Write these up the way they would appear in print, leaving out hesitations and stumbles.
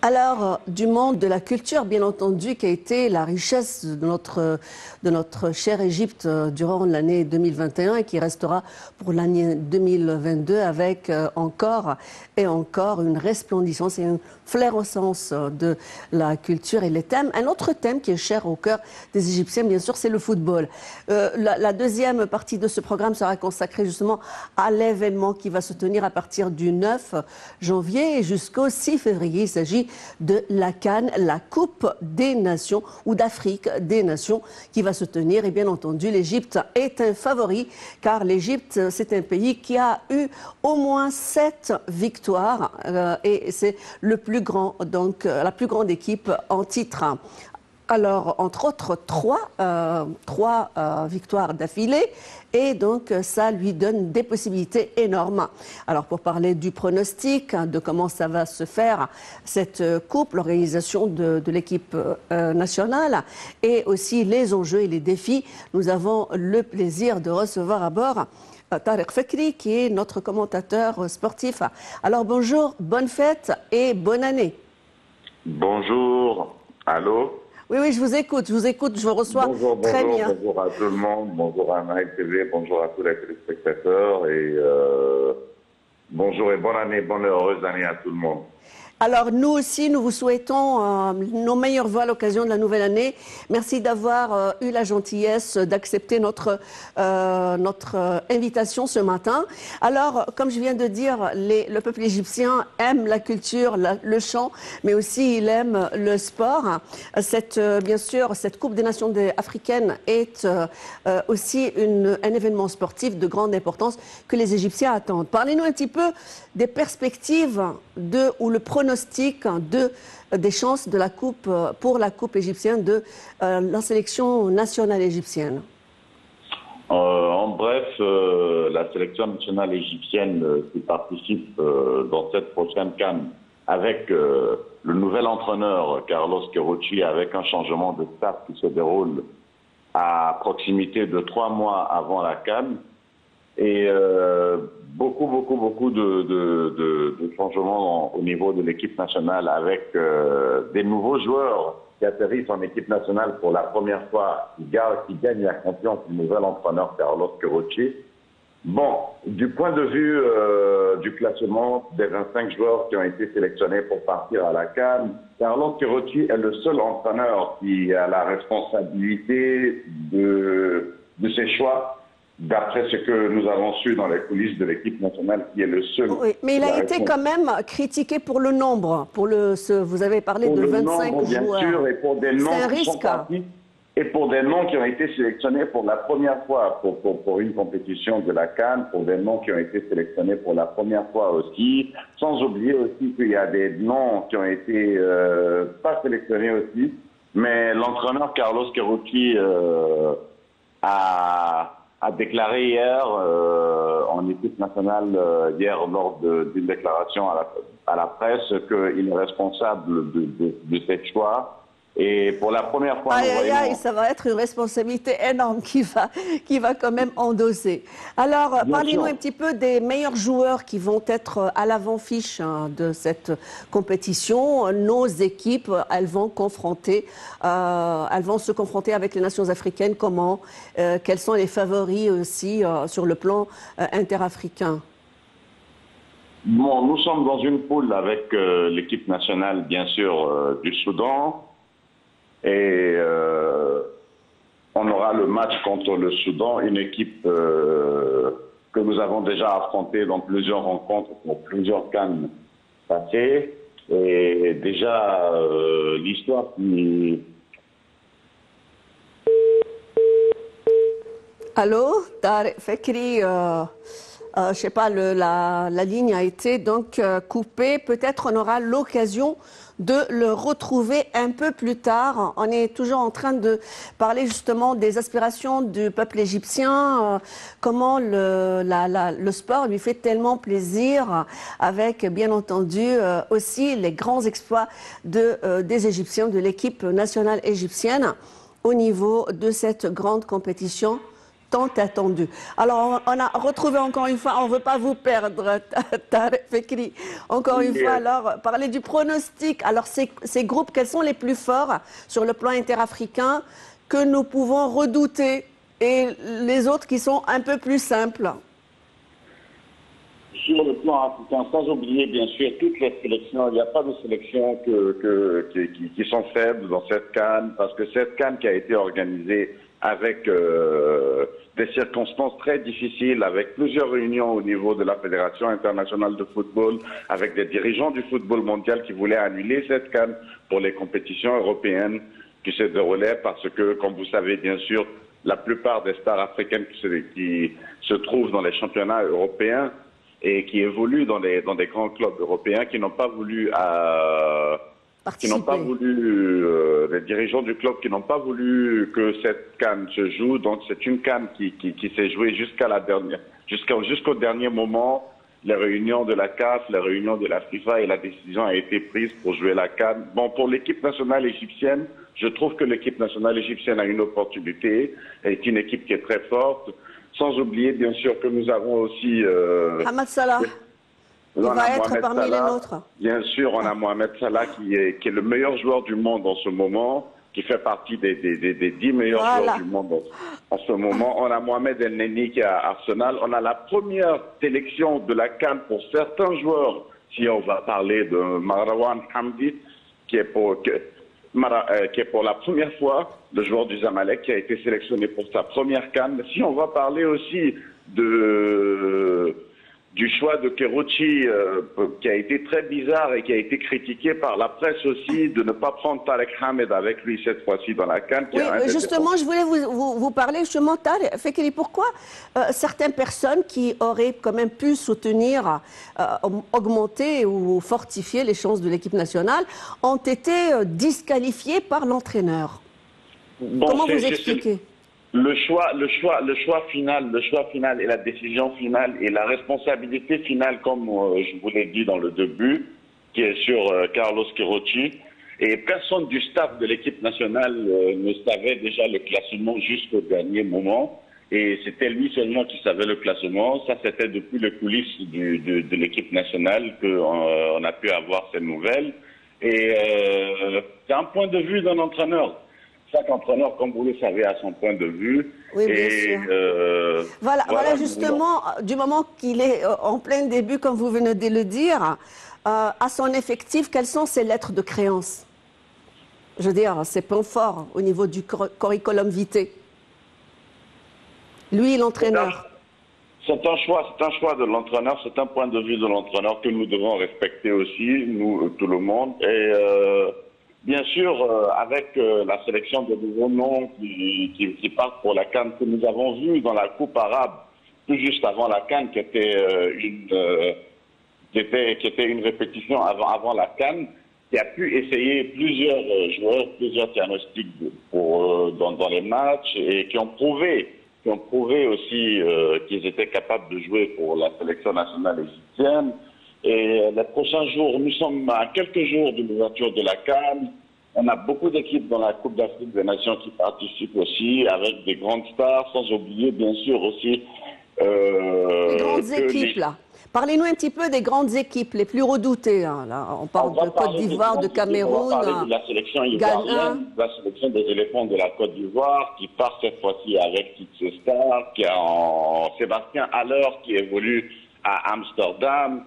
Alors, du monde de la culture, bien entendu, qui a été la richesse de notre chère Égypte durant l'année 2021 et qui restera pour l'année 2022 avec encore et encore une resplendissance et une fluorescence de la culture et les thèmes. Un autre thème qui est cher au cœur des Égyptiens, bien sûr, c'est le football. La deuxième partie de ce programme sera consacrée justement à l'événement qui va se tenir à partir du 9 janvier jusqu'au 6 février. Il s'agit de la CAN, la Coupe des Nations ou d'Afrique des Nations qui va se tenir. Et bien entendu, l'Égypte est un favori car l'Égypte, c'est un pays qui a eu au moins 7 victoires et c'est le plus grand, donc la plus grande équipe en titre. Alors, entre autres, trois victoires d'affilée et donc ça lui donne des possibilités énormes. Alors, pour parler du pronostic, de comment ça va se faire, cette coupe, l'organisation de l'équipe nationale et aussi les enjeux et les défis, nous avons le plaisir de recevoir à bord Tariq Fekri, qui est notre commentateur sportif. Alors, bonjour, bonne fête et bonne année. Bonjour, allô? Oui, je vous écoute, je vous reçois très bien. Bonjour à tout le monde, bonjour à Maïk TV, bonjour à tous les téléspectateurs et bonjour et bonne année, bonne et heureuse année à tout le monde. Alors, nous aussi, nous vous souhaitons nos meilleurs voeux à l'occasion de la nouvelle année. Merci d'avoir eu la gentillesse d'accepter notre invitation ce matin. Alors, comme je viens de dire, le peuple égyptien aime la culture, le chant, mais aussi il aime le sport. Bien sûr, cette Coupe des Nations africaines est aussi un événement sportif de grande importance que les Égyptiens attendent. Parlez-nous un petit peu des perspectives ou le pronostic des chances de la coupe, pour la coupe égyptienne de la sélection nationale égyptienne. En bref, la sélection nationale égyptienne qui participe dans cette prochaine CAN avec le nouvel entraîneur Carlos Queirochi, avec un changement de staff qui se déroule à proximité de 3 mois avant la CAN, et beaucoup de changements au niveau de l'équipe nationale avec des nouveaux joueurs qui atterrissent en équipe nationale pour la première fois, qui gagnent la confiance du nouvel entraîneur Carlos Queirochi. Bon, du point de vue du classement des 25 joueurs qui ont été sélectionnés pour partir à la CAN, Carlos Queirochi est le seul entraîneur qui a la responsabilité de ses choix, d'après ce que nous avons su dans les coulisses de l'équipe nationale, qui est le seul. Oui, mais il a été quand même critiqué pour le nombre. Vous avez parlé de 25 nombre, bien joueurs. sûr, et pour des noms qui sont partis, et pour des noms qui ont été sélectionnés pour la première fois pour une compétition de la CAN, pour des noms qui ont été sélectionnés pour la première fois aussi, sans oublier aussi qu'il y a des noms qui ont été pas sélectionnés aussi, mais l'entraîneur Carlos Queirochi a déclaré hier en équipe nationale, hier lors d'une déclaration à la presse, qu'il est responsable de ces choix. Et pour la première fois, ça va être une responsabilité énorme qu'il va quand même endosser. Alors, parlez-nous un petit peu des meilleurs joueurs qui vont être à l'avant-fiche de cette compétition. Nos équipes, elles vont se confronter avec les nations africaines. Comment? Quels sont les favoris aussi sur le plan interafricain? Bon, nous sommes dans une poule avec l'équipe nationale, bien sûr, du Soudan. Et on aura le match contre le Soudan, une équipe que nous avons déjà affrontée dans plusieurs rencontres, pour plusieurs CAN passées. Et déjà, l'histoire qui... Allô, Tariq Fekri, je sais pas, la ligne a été donc coupée. Peut-être on aura l'occasion de le retrouver un peu plus tard. On est toujours en train de parler justement des aspirations du peuple égyptien, comment le sport lui fait tellement plaisir, avec bien entendu aussi les grands exploits des Égyptiens, de l'équipe nationale égyptienne au niveau de cette grande compétition. tant attendu. Alors, on a retrouvé encore une fois, on ne veut pas vous perdre, Tarek Fekri. Encore une fois, alors, parler du pronostic. Alors, ces groupes, quels sont les plus forts sur le plan interafricain que nous pouvons redouter et les autres qui sont un peu plus simples? Sur le plan africain, sans oublier bien sûr toutes les sélections, il n'y a pas de sélections qui sont faibles dans cette CAN, parce que cette CAN qui a été organisée avec des circonstances très difficiles, avec plusieurs réunions au niveau de la Fédération internationale de football, avec des dirigeants du football mondial qui voulaient annuler cette CAN pour les compétitions européennes qui se déroulaient, parce que, comme vous savez bien sûr, la plupart des stars africaines qui se trouvent dans les championnats européens et qui évoluent dans des grands clubs européens, qui n'ont pas voulu les dirigeants du club qui n'ont pas voulu que cette CAN se joue. Donc c'est une CAN qui s'est jouée jusqu'au dernier moment. Les réunions de la CAF, les réunions de la FIFA, et la décision a été prise pour jouer la CAN. Bon, pour l'équipe nationale égyptienne, je trouve que l'équipe nationale égyptienne a une opportunité, est une équipe qui est très forte. Sans oublier, bien sûr, que nous avons aussi... Mohamed Salah, il va être parmi les nôtres. Bien sûr, on a Mohamed Salah qui est le meilleur joueur du monde en ce moment, qui fait partie des 10 meilleurs joueurs du monde en ce moment. On a Mohamed El Neni qui est à Arsenal. On a la première sélection de la CAN pour certains joueurs, si on va parler de Marwan Hamdi, qui est pour la première fois le joueur du Zamalek qui a été sélectionné pour sa première CAN. Si on va parler aussi du choix de Kerouchi, qui a été très bizarre et qui a été critiqué par la presse aussi, de ne pas prendre Tarek Hamed avec lui cette fois-ci dans la CAN. Oui, justement, je voulais vous parler justement, Tarek Fekri, pourquoi certaines personnes qui auraient quand même pu soutenir, augmenter ou fortifier les chances de l'équipe nationale ont été disqualifiées par l'entraîneur. Bon, comment vous expliquez ? Le choix final et la décision finale et la responsabilité finale, comme je vous l'ai dit dans le début, qui est sur Carlos Queirochi. Et personne du staff de l'équipe nationale ne savait déjà le classement jusqu'au dernier moment. Et c'était lui seulement qui savait le classement. Ça, c'était depuis les coulisses de l'équipe nationale qu'on a pu avoir ces nouvelles. Et c'est un point de vue d'un entraîneur. Chaque entraîneur, comme vous le savez, a son point de vue. Oui, bien sûr. Voilà justement, du moment qu'il est en plein début, comme vous venez de le dire, à son effectif, quelles sont ses lettres de créance? Je veux dire, ses points forts au niveau du curriculum vitae. Lui, l'entraîneur. C'est un choix de l'entraîneur, c'est un point de vue de l'entraîneur que nous devons respecter aussi, nous, tout le monde. Et bien sûr, avec la sélection de nouveaux noms qui partent pour la CAN, que nous avons vu dans la Coupe arabe, tout juste avant la CAN, qui était une répétition avant la CAN, qui a pu essayer plusieurs joueurs, plusieurs diagnostics dans les matchs et qui ont prouvé aussi qu'ils étaient capables de jouer pour la sélection nationale égyptienne. Et les prochains jours, nous sommes à quelques jours de l'ouverture de la CAN. On a beaucoup d'équipes dans la Coupe d'Afrique des Nations qui participent aussi, avec des grandes stars, sans oublier bien sûr aussi... les grandes équipes, là. Parlez-nous un petit peu des grandes équipes, les plus redoutées. Hein, là. On parle de Côte d'Ivoire, de Cameroun, on va parler de la sélection ivoirienne, la sélection des éléphants de la Côte d'Ivoire, qui part cette fois-ci avec toutes ses stars, qui a Sébastien Haller, qui évolue à Amsterdam,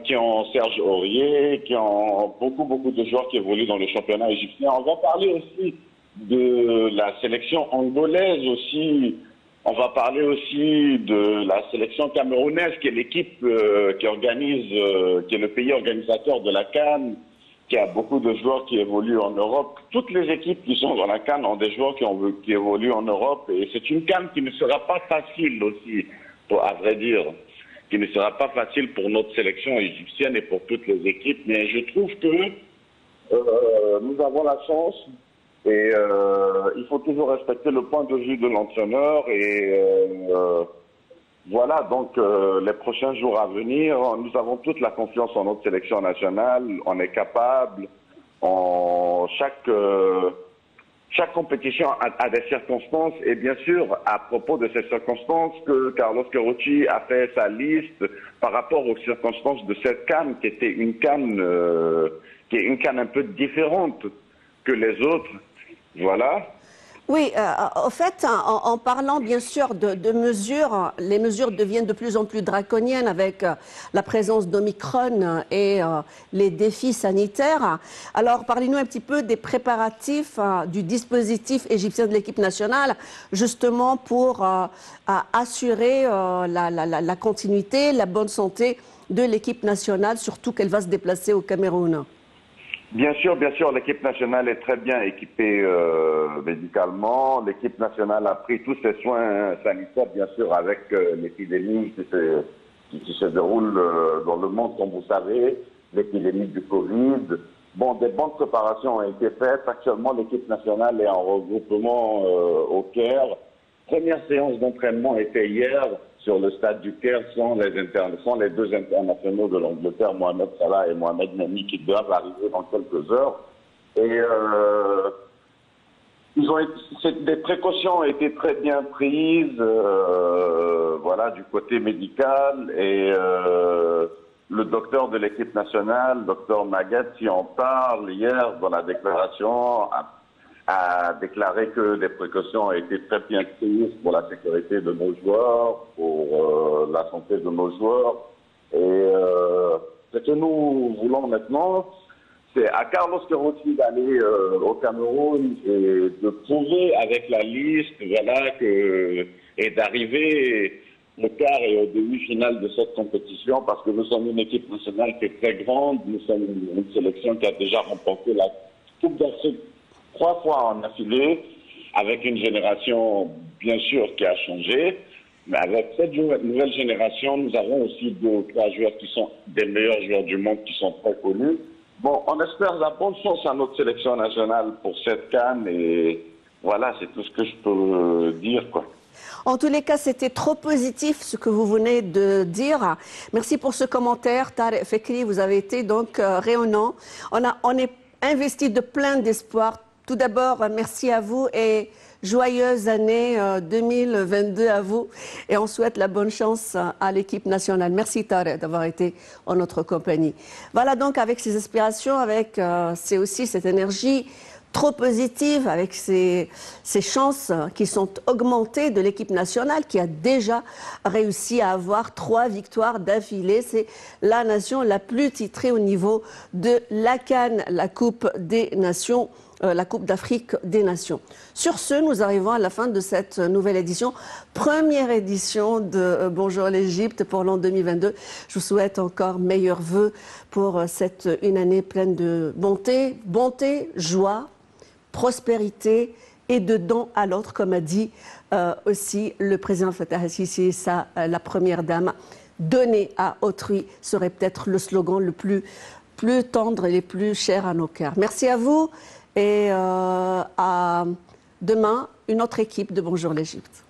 qui ont Serge Aurier, qui ont beaucoup de joueurs qui évoluent dans le championnat égyptien. On va parler aussi de la sélection angolaise aussi. On va parler aussi de la sélection camerounaise, qui est l'équipe qui est le pays organisateur de la CAN, qui a beaucoup de joueurs qui évoluent en Europe. Toutes les équipes qui sont dans la CAN ont des joueurs qui évoluent en Europe. Et c'est une CAN qui ne sera pas facile aussi, à vrai dire, qui ne sera pas facile pour notre sélection égyptienne et pour toutes les équipes. Mais je trouve que nous avons la chance. Et il faut toujours respecter le point de vue de l'entraîneur. Et voilà, donc les prochains jours à venir, nous avons toute la confiance en notre sélection nationale. On est capable. chaque compétition a des circonstances et bien sûr, à propos de ces circonstances, que Carlos Queirochi a fait sa liste par rapport aux circonstances de cette CAN, qui était une CAN, qui est une CAN un peu différente que les autres. Voilà. Oui, en fait, en parlant bien sûr de mesures, les mesures deviennent de plus en plus draconiennes avec la présence d'Omicron et les défis sanitaires. Alors, parlez-nous un petit peu des préparatifs du dispositif égyptien de l'équipe nationale, justement pour assurer la continuité, la bonne santé de l'équipe nationale, surtout qu'elle va se déplacer au Cameroun. Bien sûr, l'équipe nationale est très bien équipée médicalement. L'équipe nationale a pris tous ses soins sanitaires, bien sûr, avec l'épidémie qui se déroule dans le monde, comme vous savez, l'épidémie du Covid. Bon, des bonnes préparations ont été faites. Actuellement, l'équipe nationale est en regroupement au Caire. Première séance d'entraînement était hier sur le stade du Caire sans les deux internationaux de l'Angleterre, Mohamed Salah et Mohamed Nani, qui doivent arriver dans quelques heures. Et des précautions ont été très bien prises, voilà, du côté médical. Et le docteur de l'équipe nationale, docteur Maguette, qui en parle hier dans la déclaration, a déclaré que des précautions ont été très bien prises pour la sécurité de nos joueurs, pour la santé de nos joueurs. Et ce que nous voulons maintenant, c'est à Carlos Queirochi d'aller au Cameroun et de prouver avec la liste, voilà, et d'arriver au quart et au demi-finale de cette compétition, parce que nous sommes une équipe nationale qui est très grande, nous sommes une sélection qui a déjà remporté la Coupe d'Afrique 3 fois en affilée, avec une génération, bien sûr, qui a changé. Mais avec cette nouvelle génération, nous avons aussi 2 ou 3 joueurs qui sont des meilleurs joueurs du monde, qui sont très connus. Bon, on espère la bonne chance à notre sélection nationale pour cette CAN. Et voilà, c'est tout ce que je peux dire, quoi. En tous les cas, c'était trop positif ce que vous venez de dire. Merci pour ce commentaire, Tarek Fekri. Vous avez été donc rayonnant. On est investi de plein d'espoir. Tout d'abord, merci à vous et joyeuse année 2022 à vous. Et on souhaite la bonne chance à l'équipe nationale. Merci Tarek d'avoir été en notre compagnie. Voilà donc avec ces aspirations, avec c'est aussi cette énergie trop positive, avec ces chances qui sont augmentées de l'équipe nationale qui a déjà réussi à avoir 3 victoires d'affilée. C'est la nation la plus titrée au niveau de la CAN, la Coupe des Nations. La Coupe d'Afrique des Nations. Sur ce, nous arrivons à la fin de cette nouvelle édition, première édition de Bonjour l'Égypte pour l'an 2022. Je vous souhaite encore meilleurs vœux pour cette une année pleine de bonté, joie, prospérité et de don à l'autre, comme a dit aussi le président Fattah al-Sisi, la première dame. Donner à autrui serait peut-être le slogan le plus tendre et le plus cher à nos cœurs. Merci à vous. Et à demain, une autre équipe de Bonjour l'Égypte.